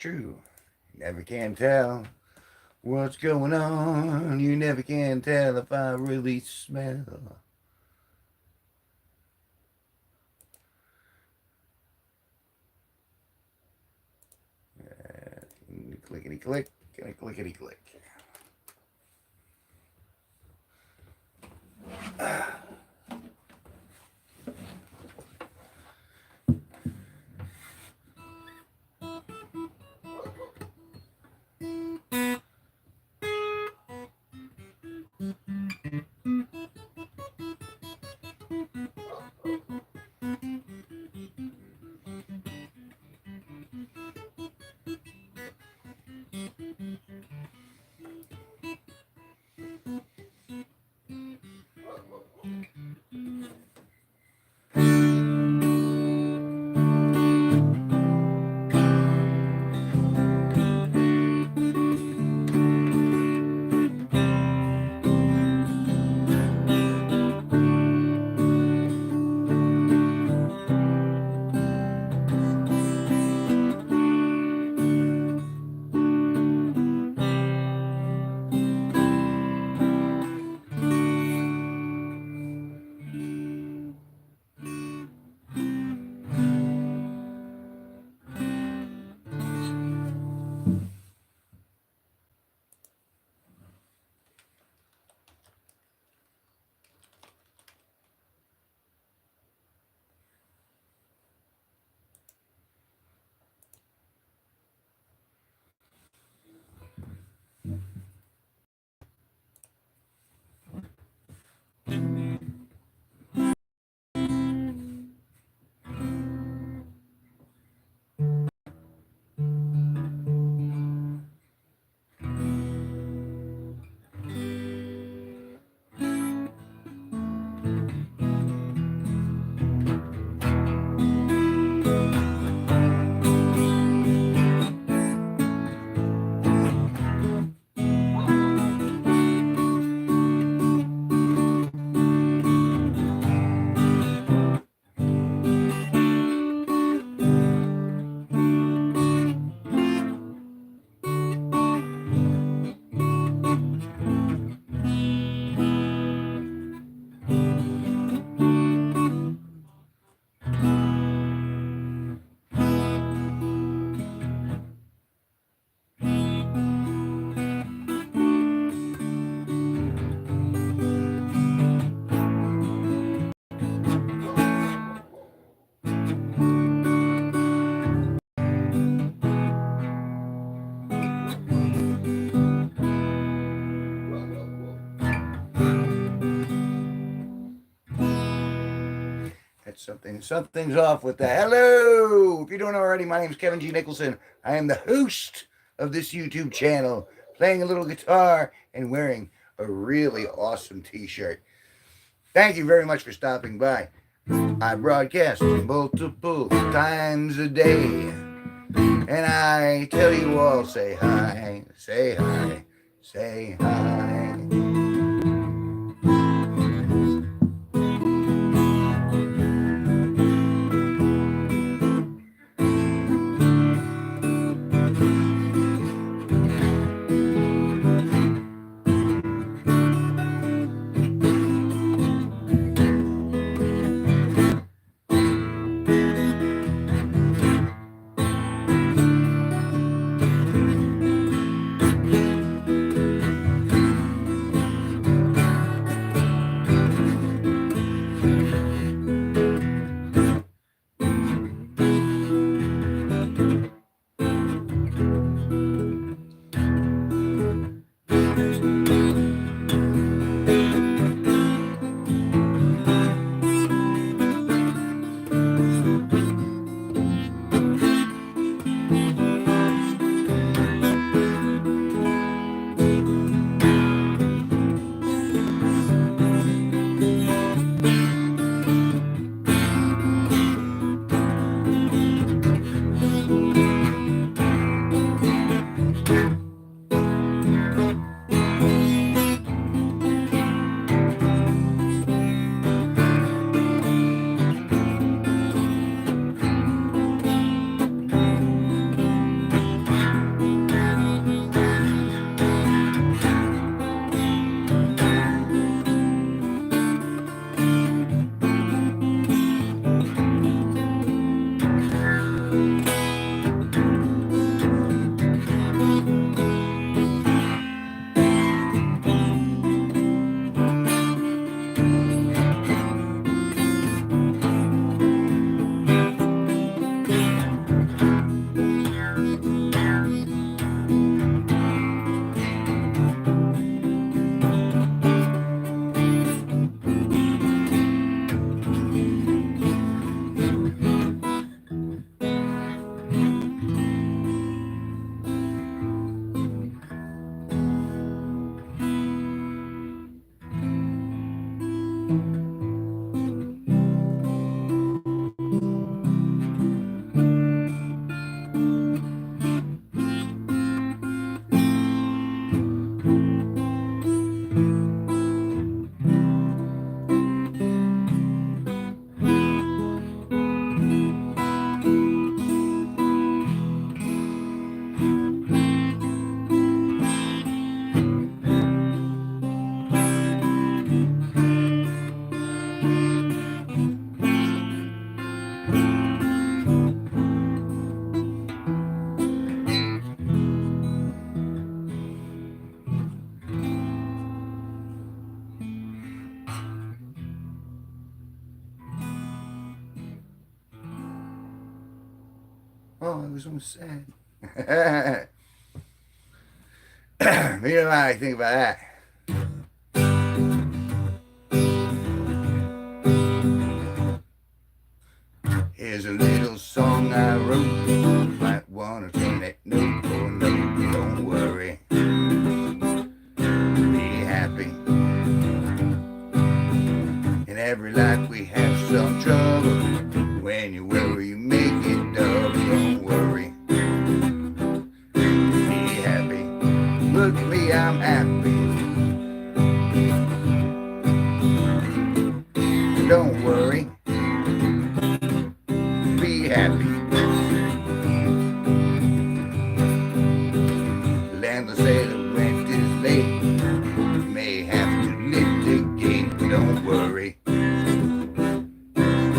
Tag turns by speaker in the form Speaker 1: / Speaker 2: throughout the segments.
Speaker 1: True. Never can tell what's going on. You never can tell if I really smell. Clickety click, clickety click. That's something's off with that. Hello! If you don't know already, my name is Kevin G Nicholson. I am the host of this YouTube channel, playing a little guitar and wearing a really awesome t-shirt. Thank you very much for stopping by. I broadcast multiple times a day. And I tell you all, say hi, say hi, say hi. Oh, I was almost sad. You know what I think about that? Here's a little song I wrote. You might want to turn that note for note. Don't worry. Be happy. In every life we have some trouble. When you worry, you make it double. Don't worry. Be happy. Look at me, I'm happy. Don't worry. Be happy. Landlord say the rent is late. You may have to litigate. Don't worry.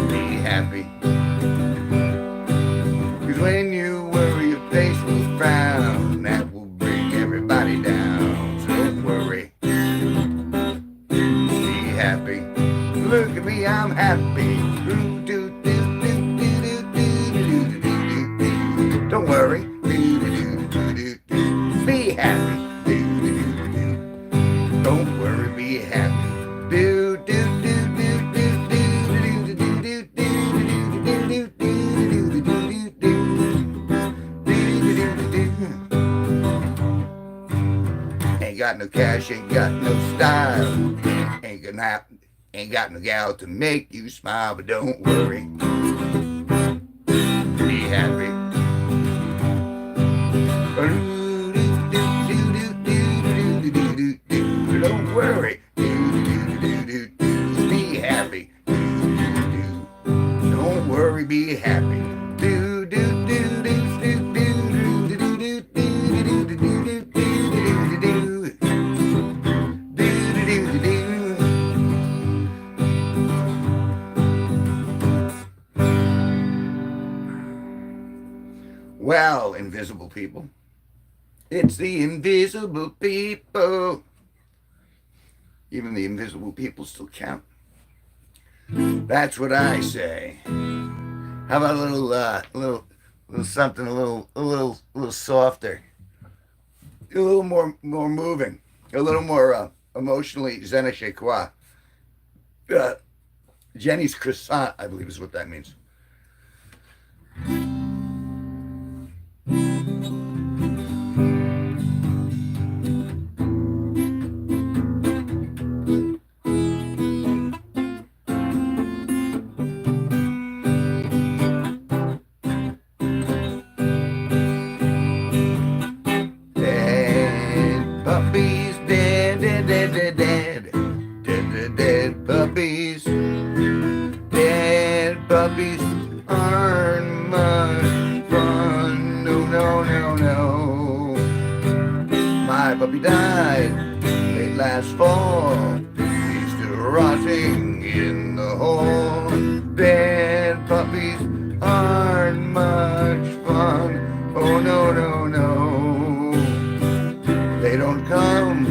Speaker 1: Be happy. Cause when you worry, your face will frown. That will bring everybody down. So don't worry. Be happy. Look at me, I'm happy. Don't worry. Be happy. Don't worry, be happy. Ain't got no cash, ain't got no style. Ain't got no gal to make you smile, but don't worry. Be happy. Don't worry. Be happy. Don't worry, be happy. Well, invisible people. It's the invisible people. Even the invisible people still count. That's what I say. How about a little something, a little softer, a little more moving, a little more emotionally je ne sais quoi. Jenny's croissant, I believe, is what that means. Puppies, dead puppies. Dead puppies aren't much fun. No. My puppy died late last fall. He's still rotting in the hall. Dead puppies aren't much fun. Oh no. They don't come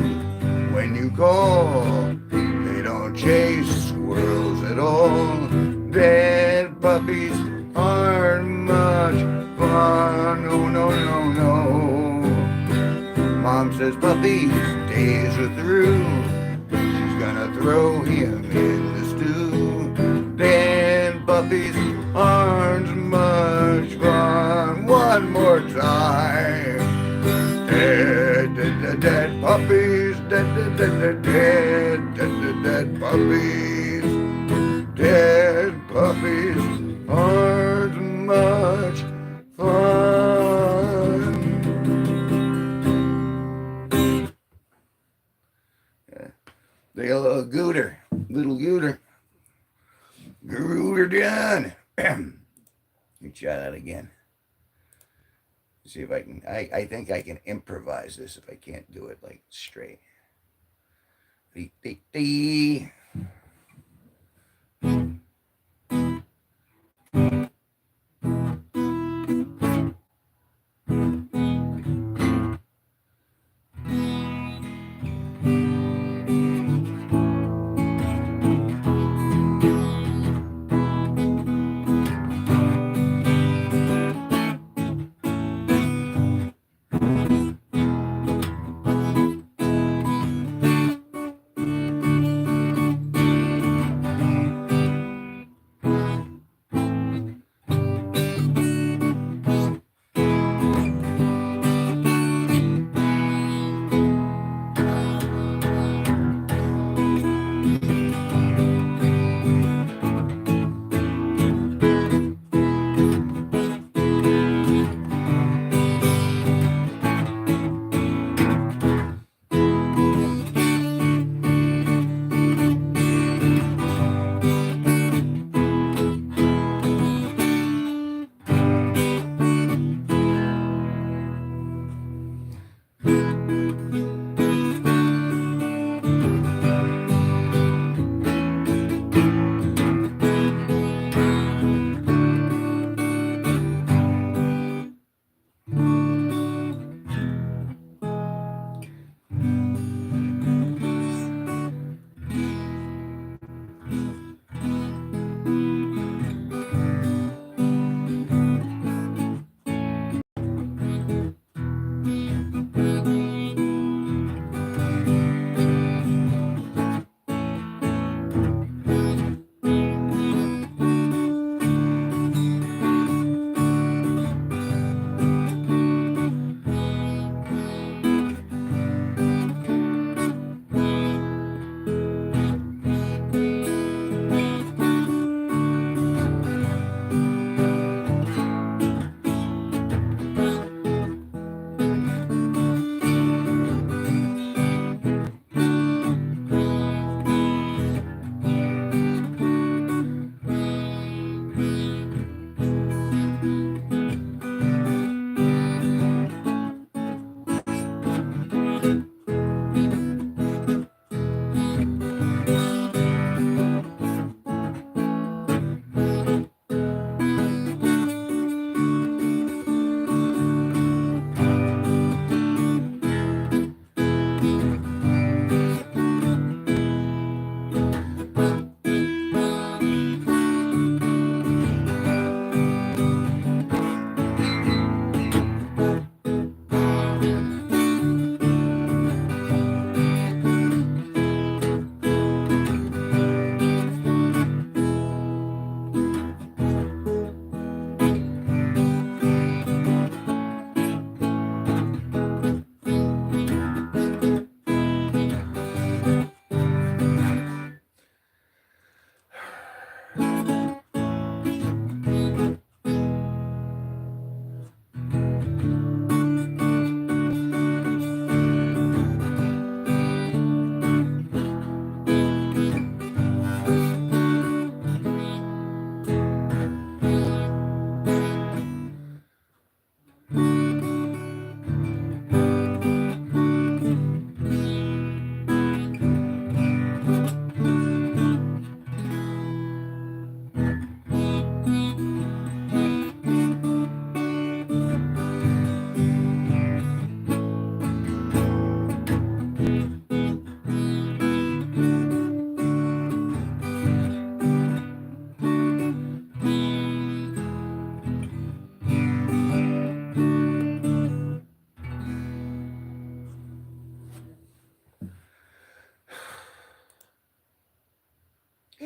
Speaker 1: when you call. They don't chase squirrels at all. Dead puppies aren't much fun. Oh no. snow. Mom says Puppy's days are through. She's gonna throw him in the stew. Then Puppy's aren't much fun. One more time. Dead, dead, dead, dead puppies. Dead, dead, dead, dead, dead, dead, dead puppies. Dead puppies aren't much fun. Yeah. They a little gooter. Gooter done. Let me try that again. See if I can. I think I can improvise this if I can't do it like straight. Dee, dee, dee.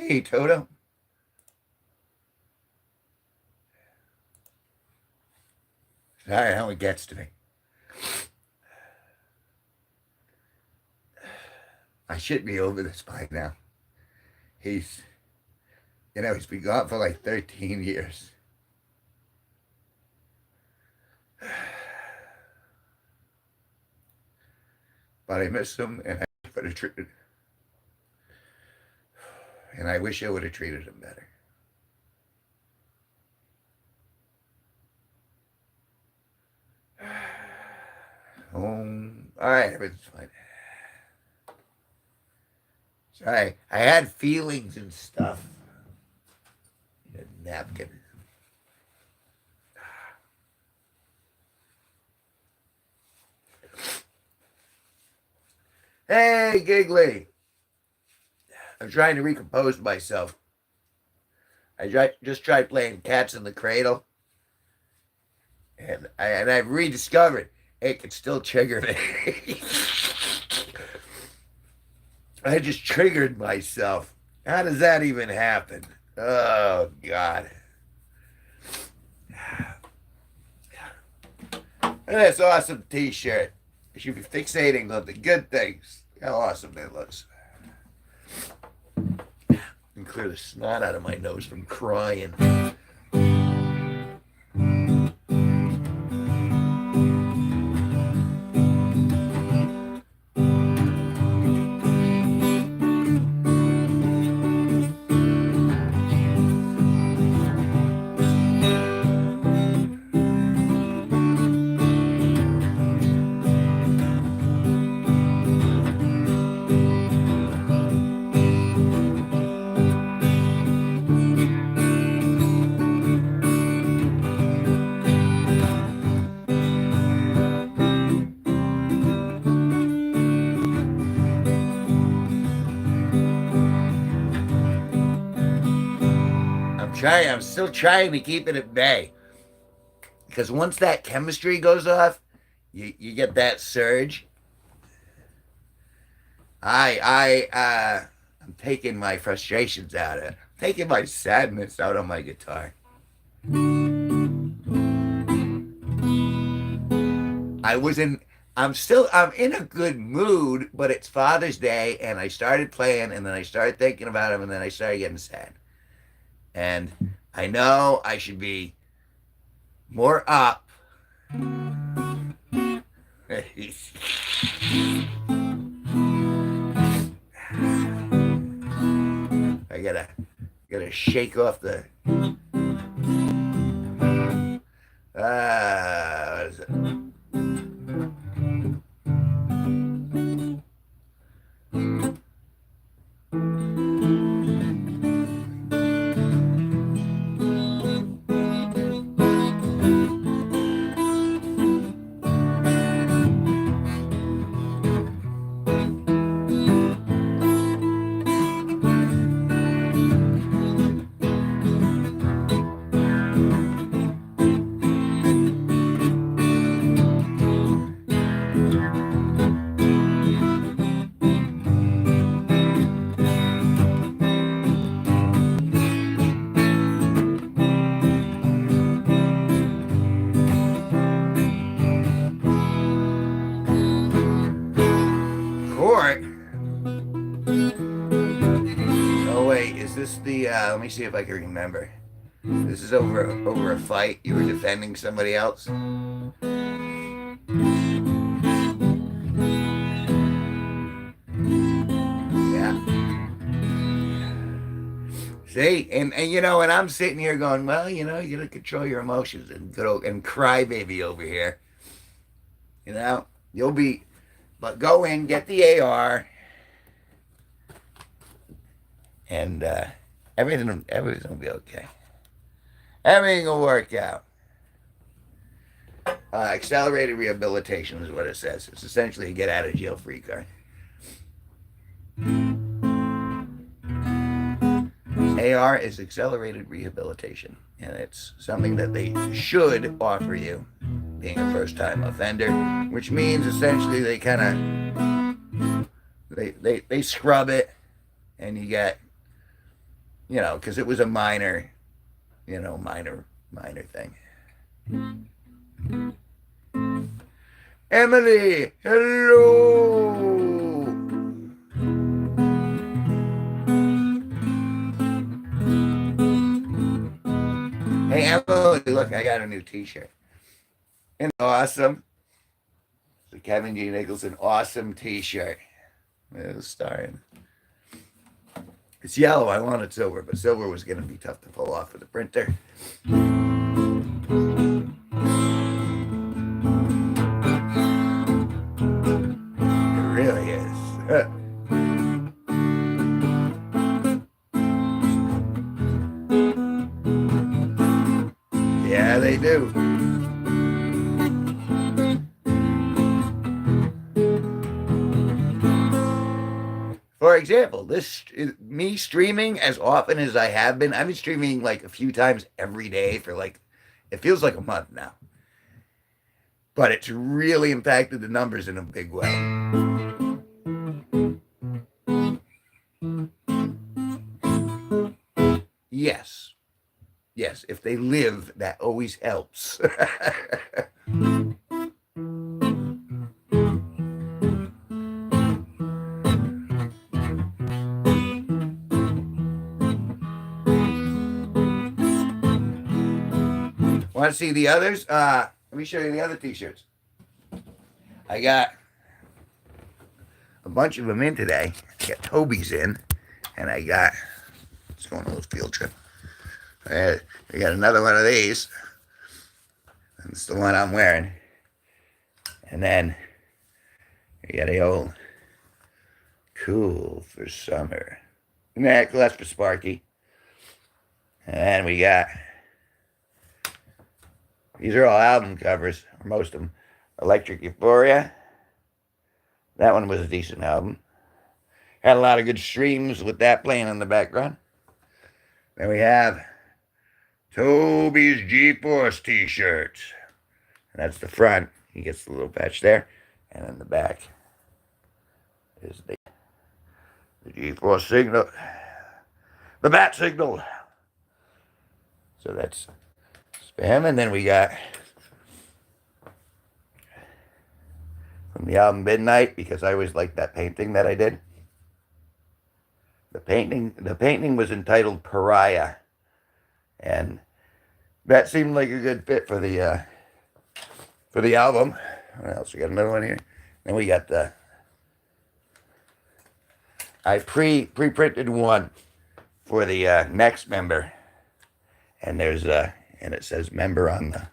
Speaker 1: Hey, Toto. Sorry how it gets to me. I should be over this by now. He's, he's been gone for like 13 years. But I miss him, and I would have treated, and I wish I would have treated him better. All right, everything's fine. Sorry, I had feelings and stuff. A napkin. Hey, Giggly. I'm trying to recompose myself. Just tried playing Cats in the Cradle. And I've rediscovered it can still trigger me. I just triggered myself. How does that even happen? Oh, God. And this awesome t-shirt. I should be fixating on the good things. How awesome it looks. And clear the snot out of my nose from crying. I'm still trying to keep it at bay. Because once that chemistry goes off, you get that surge. I'm taking my frustrations out of it. I'm taking my sadness out on my guitar. I'm in a good mood, but it's Father's Day, and I started playing, and then I started thinking about him, and then I started getting sad. And I know I should be more up. I gotta shake off the what is it? Oh wait, is this the? Let me see if I can remember. This is over a fight. You were defending somebody else. Yeah. See, and and I'm sitting here going, well, you gotta control your emotions and go and cry baby over here. You'll be, but go in, get the AR, and everything will be okay. Everything will work out. Accelerated rehabilitation is what it says. It's essentially a get out of jail free card. AR is accelerated rehabilitation, and it's something that they should offer you being a first time offender, which means essentially they kind of they scrub it, and you get You know, because it was a minor, minor thing. Emily, hello. Hey, Emily, look, I got a new T-shirt. And awesome. The Kevin G Nicholson awesome T-shirt. There's a star in. It's yellow. I wanted silver, but silver was going to be tough to pull off with the printer. It really is. Yeah, they do. For example, me streaming as often as I have been. I've been streaming like a few times every day for like, it feels like a month now. But it's really impacted the numbers in a big way. Yes. Yes, if they live, that always helps. Want to see the others? Let me show you the other T-shirts. I got a bunch of them in today. I got Toby's in, and I got, let's go on a little field trip. I got another one of these. That's the one I'm wearing. And then you got the old cool for summer. Nah, that's for Sparky. And we got, these are all album covers, or most of them. Electric Euphoria. That one was a decent album. Had a lot of good streams with that playing in the background. Then we have Toby's G-Force T-shirts. And that's the front. He gets the little patch there. And in the back is the G-Force signal. The bat signal. So that's spam. And then we got from the album Midnight, because I always liked that painting that I did. The painting was entitled Pariah. And that seemed like a good fit for the album. What else? We got another one here. Then we got I pre-printed one for the next member. And there's and it says member on the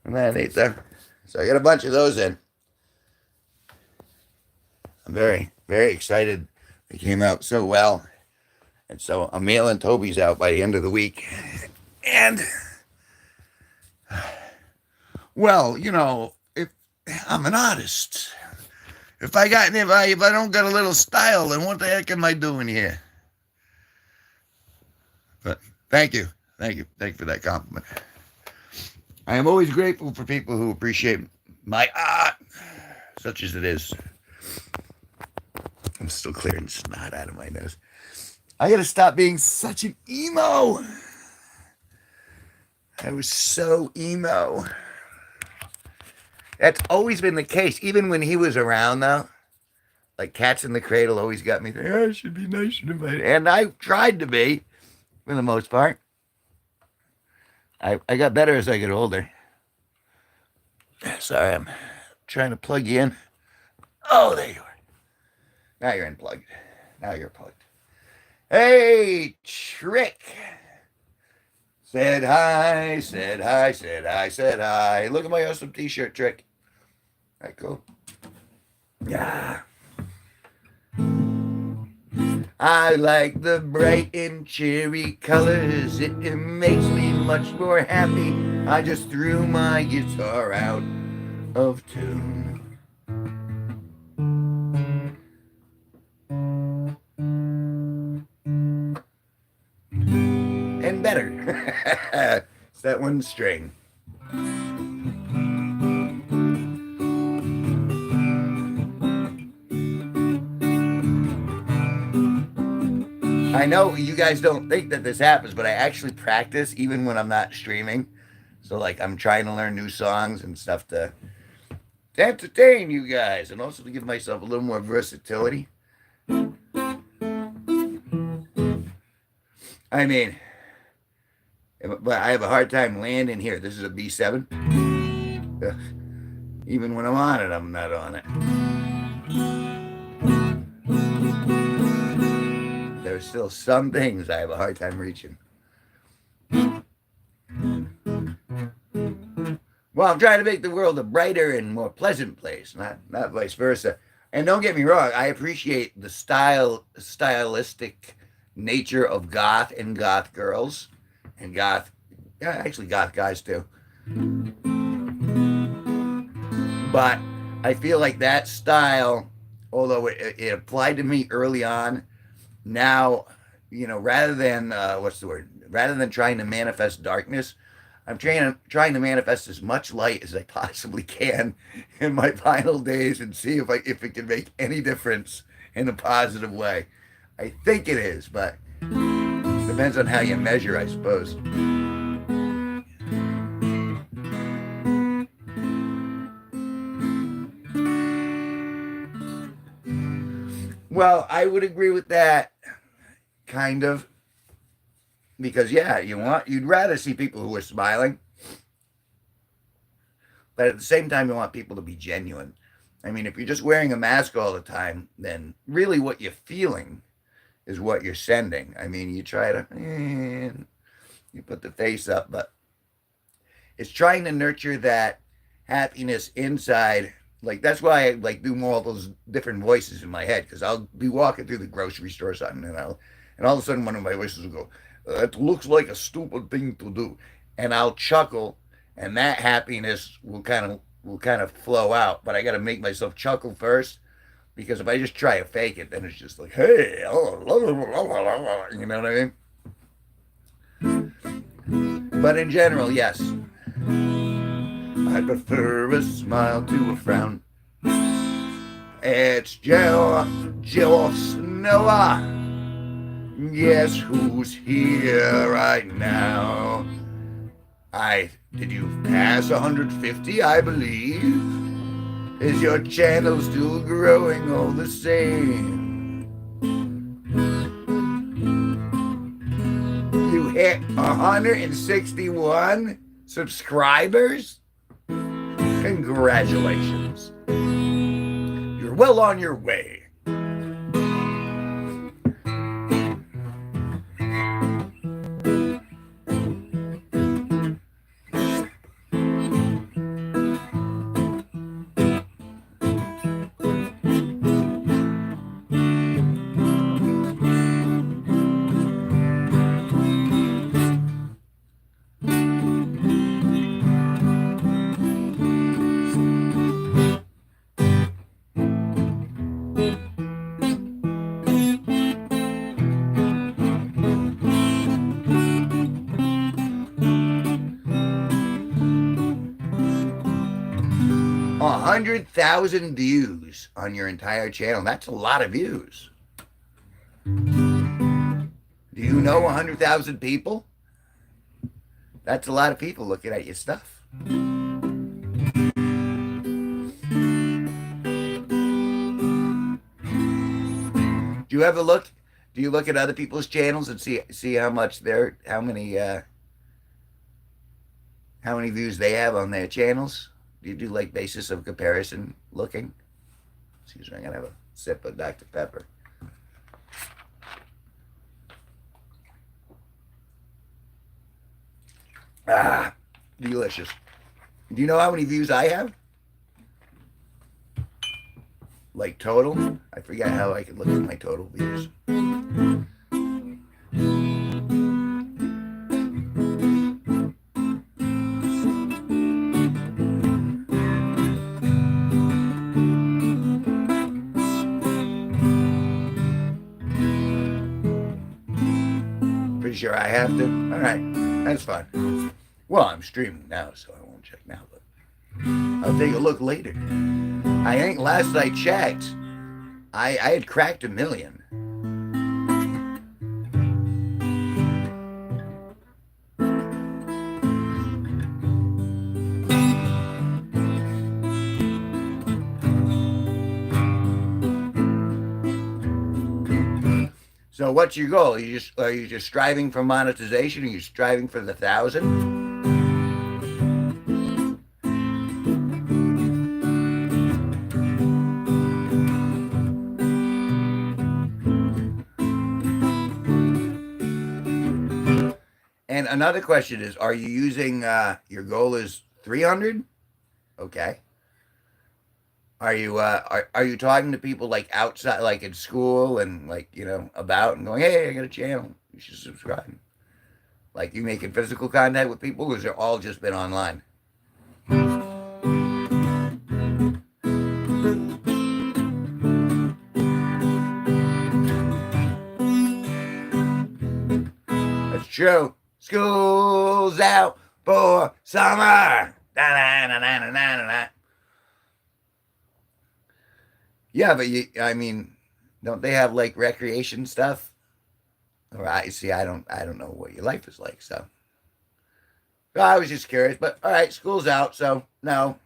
Speaker 1: underneath there. So I got a bunch of those in. I'm very, very excited. They came out so well. And so I'm mailing Toby's out by the end of the week. And, well, you know, if I'm an artist, if I don't got a little style, then what the heck am I doing here? But thank you for that compliment. I am always grateful for people who appreciate my art, such as it is. I'm still clearing snot out of my nose. I gotta stop being such an emo. I was so emo. That's always been the case. Even when he was around, though. Like Cats in the Cradle always got me there. Oh, I should be nicer to my... And I tried to be, for the most part. I got better as I get older. Sorry, I'm trying to plug you in. Oh, there you are. Now you're unplugged. Now you're plugged. Hey, Trick. Said hi, said hi, said hi, said hi. Look at my awesome T-shirt, Trick. All right, cool. Yeah. I like the bright and cheery colors. It makes me much more happy. I just threw my guitar out of tune. And better. It's that one string. I know you guys don't think that this happens, but I actually practice even when I'm not streaming. So like I'm trying to learn new songs and stuff to entertain you guys and also to give myself a little more versatility. I mean, but I have a hard time landing here. This is a B7. Ugh. Even when I'm on it, I'm not on it. There's still some things I have a hard time reaching. Well, I'm trying to make the world a brighter and more pleasant place, not vice versa. And don't get me wrong, I appreciate the stylistic nature of goth and goth girls and goth, yeah, actually goth guys too. But I feel like that style, although it applied to me early on, now, rather than what's the word? Rather than trying to manifest darkness, I'm trying to manifest as much light as I possibly can in my final days and see if it can make any difference in a positive way. I think it is, but depends on how you measure, I suppose. Well, I would agree with that, kind of, because yeah, you'd rather see people who are smiling, but at the same time, you want people to be genuine. I mean, if you're just wearing a mask all the time, then really what you're feeling is what you're sending. I mean, you try to, you put the face up, but it's trying to nurture that happiness inside. Like that's why I like do more of those different voices in my head because I'll be walking through the grocery store or something, and all of a sudden one of my voices will go, "It looks like a stupid thing to do," and I'll chuckle, and that happiness will kind of flow out. But I got to make myself chuckle first because if I just try to fake it, then it's just like, "Hey, oh, you know what I mean?" But in general, yes. I prefer a smile to a frown. It's Joe Snow. Guess who's here right now? Did you pass 150, I believe? Is your channel still growing all the same? You hit 161 subscribers? Congratulations. You're well on your way. 100,000 views on your entire channel. That's a lot of views. Do you know 100,000 people? That's a lot of people looking at your stuff. Do you ever look? Do you look at other people's channels and see how much how many views they have on their channels? Do you do like basis of comparison looking? Excuse me, I'm gonna have a sip of Dr. Pepper. Ah, delicious. Do you know how many views I have? Like total? I forget how I can look at my total views. Pretty sure I have to. All right, that's fine. Well, I'm streaming now, so I won't check now, but I'll take a look later. I think last I checked, I had cracked 1 million. So what's your goal? Are you just striving for monetization? Are you striving for the 1,000? And another question is, are you using your goal is 300? Okay. Are you talking to people like outside, like in school, and like about and going, hey, I got a channel, you should subscribe? Like you making physical contact with people, or has it all just been online? That's true. School's out for summer. Da, da, da, da, da, da, da. Yeah, but I mean, don't they have like recreation stuff? Or I see, I don't know what your life is like. So I was just curious. But all right, school's out, so no.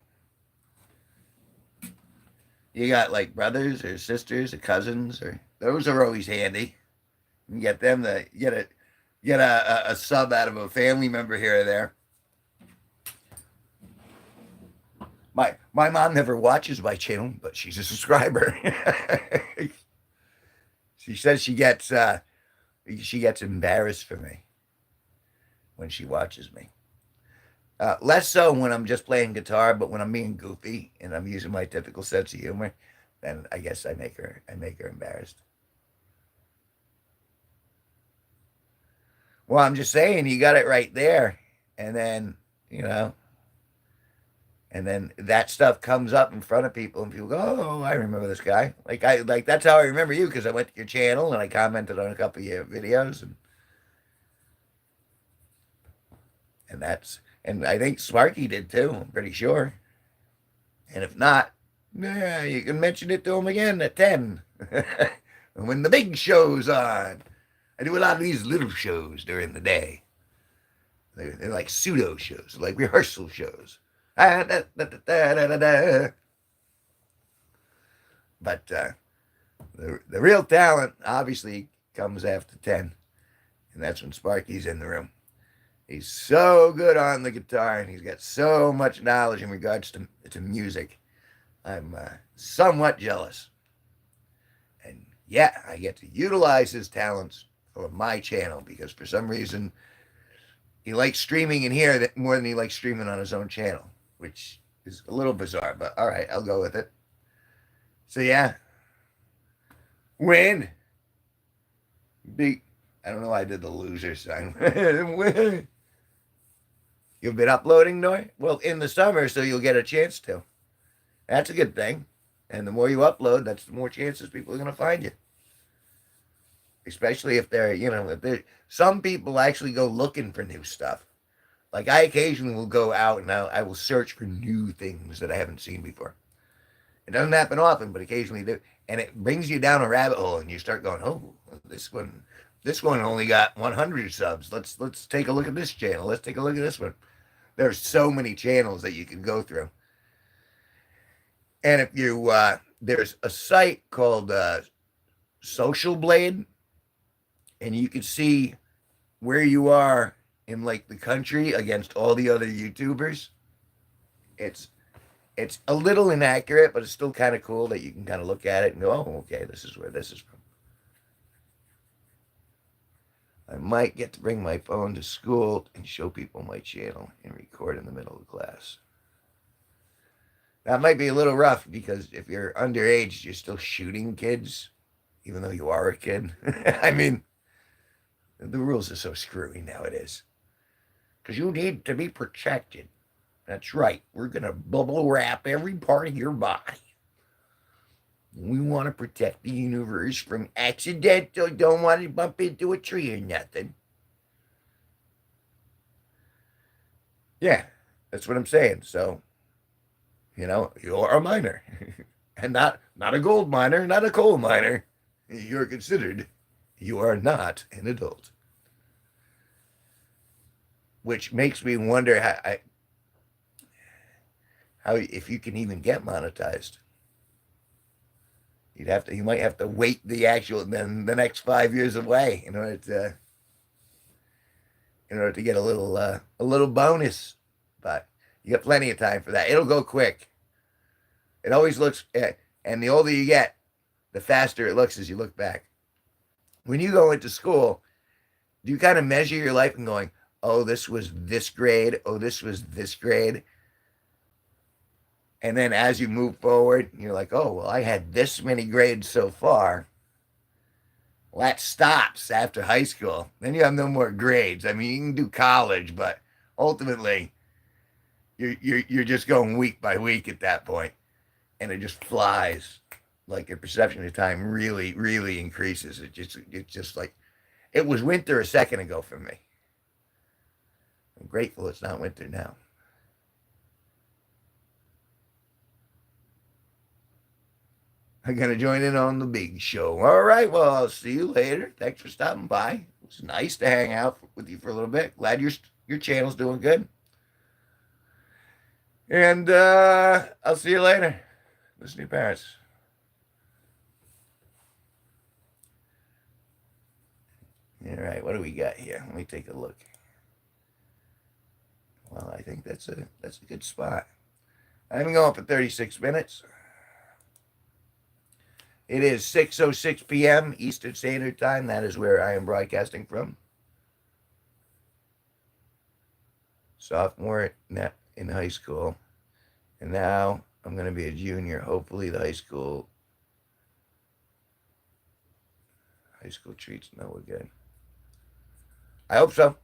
Speaker 1: You got like brothers or sisters or cousins, or those are always handy. You get them to get a sub out of a family member here or there. My mom never watches my channel, but she's a subscriber. She says she gets embarrassed for me when she watches me. Less so when I'm just playing guitar, but when I'm being goofy and I'm using my typical sense of humor, then I guess I make her embarrassed. Well, I'm just saying you got it right there, and then you know, and then that stuff comes up in front of people, and people go, "Oh, I remember this guy." Like that's how I remember you because I went to your channel and I commented on a couple of your videos, and I think Sparky did too. I'm pretty sure. And if not, yeah, you can mention it to him again at 10 when the big show's on. I do a lot of these little shows during the day. They're like pseudo shows, like rehearsal shows. Ah, da, da, da, da, da, da. But the real talent obviously comes after 10, and that's when Sparky's in the room. He's so good on the guitar, and he's got so much knowledge in regards to music. I'm somewhat jealous. And yeah, I get to utilize his talents for my channel because for some reason he likes streaming in here more than he likes streaming on his own channel, which is a little bizarre, but all right, I'll go with it. So yeah, win. Big. I don't know why I did the loser sign. Win. You've been uploading, Noy? Well, in the summer, so you'll get a chance to. That's a good thing. And the more you upload, that's the more chances people are going to find you. Especially if some people actually go looking for new stuff. Like I occasionally will go out and I will search for new things that I haven't seen before. It doesn't happen often, but occasionally do. And it brings you down a rabbit hole and you start going, oh, this one only got 100 subs. Let's take a look at this channel. Let's take a look at this one. There's so many channels that you can go through. And if you there's a site called Social Blade, and you can see where you are in like the country against all the other YouTubers. It's a little inaccurate, but it's still kind of cool that you can kind of look at it and go, oh, okay, this is where this is from. I might get to bring my phone to school and show people my channel and record in the middle of class. That might be a little rough because if you're underage, you're still shooting kids, even though you are a kid. I mean, the rules are so screwy nowadays. Because you need to be protected. That's right. We're going to bubble wrap every part of your body. We want to protect the universe from accidental. Don't want to bump into a tree or nothing. Yeah, that's what I'm saying. So, you're a minor. And not a gold miner, not a coal miner. You're considered. You are not an adult. Which makes me wonder how if you can even get monetized. You might have to wait the next 5 years away in order to get a little bonus. But you got plenty of time for that. It'll go quick. It always looks, and the older you get, the faster it looks as you look back. When you go into school, do you kind of measure your life and going, oh, this was this grade, oh, this was this grade, and then as you move forward, you're like, oh, well, I had this many grades so far. Well, that stops after high school. Then you have no more grades. I mean, you can do college, but ultimately, you're just going week by week at that point, and it just flies. Like your perception of time really, really increases. It's just like it was winter a second ago for me. I'm grateful it's not winter now. I'm going to join in on the big show. All right. Well, I'll see you later. Thanks for stopping by. It was nice to hang out with you for a little bit. Glad your channel's doing good. And I'll see you later. Listen to your parents. All right. What do we got here? Let me take a look. Well, I think that's a good spot. I've been going for 36 minutes. It is 6:06 p.m. Eastern Standard Time. That is where I am broadcasting from. Sophomore in high school. And now I'm going to be a junior. Hopefully the high school treats Noah good. I hope so.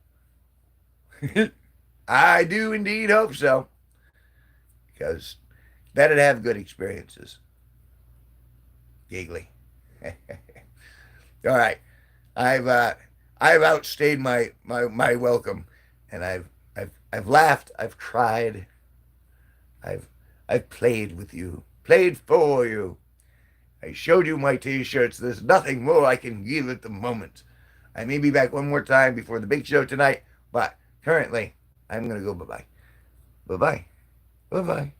Speaker 1: I do indeed hope so. Because better to have good experiences. Giggly. All right. I've outstayed my welcome, and I've laughed, I've cried, I've played with you, played for you. I showed you my t-shirts. There's nothing more I can give at the moment. I may be back one more time before the big show tonight, but currently I'm gonna go bye-bye. Bye-bye. Bye-bye.